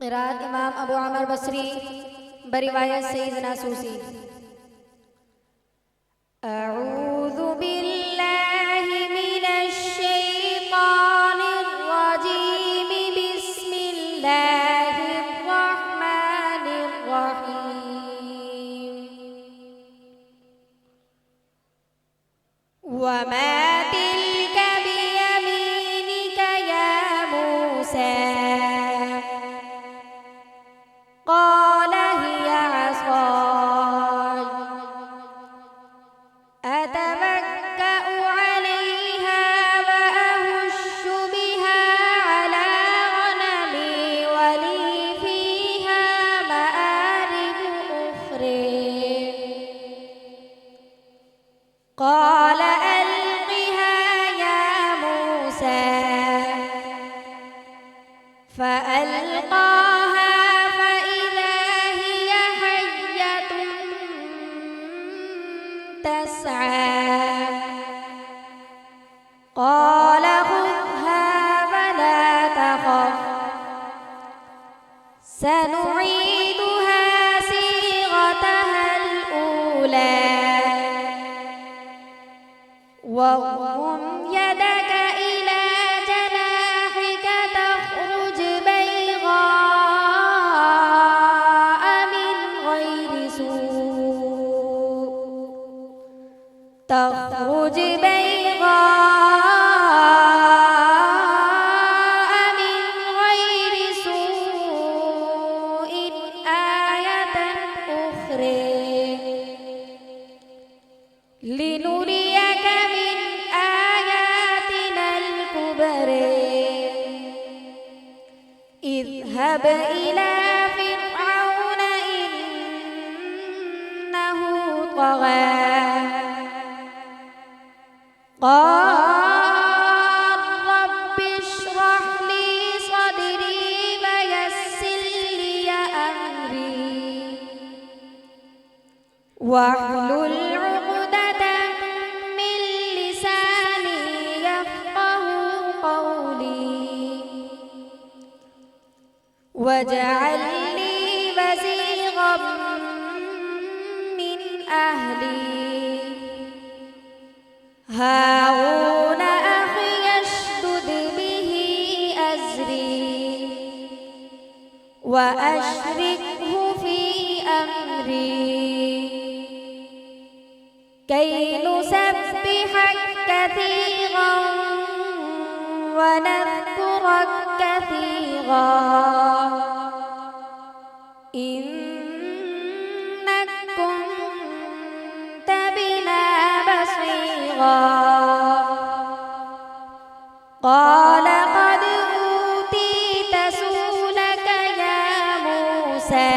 क़िराअत इमाम अबू अमर बसरी बरिवायत सैयदना सूसी। अऊज़ु बिल्लाहि मिनश शैतानिर रजीम बिस्मिल्लाहिर रहमानिर रहीम। वमा तिल्का बियमीनिका या मूसा قال هي عصاي أتوكأ عليها وأهش بها على غنمي ولي فيها مآرب أخرى قال ألقها يا موسى فألقاها تسعى قال خذها ولا تخف سنعيدها صيغتها الأولى واضم يدك إلى جناحك تخرج بيضاء من غير سوء تخرج بيضاء من غير سوء آية أخرى لنريك من آياتنا الكبرى اذهب إلى فرعون إنه طغى قال رب اشرح لي صدري ويسر لي أمري واحلل عقدة من لساني يفقه قولي واجعل لي وزيرا من أهلي هارون أخي اشدد به أزري وأشركه في أمري كي نسبحك كثيرا ونذكرك كثيرا إنك كنت بنا بصيرا قال قد أوتيت سؤلك يا موسى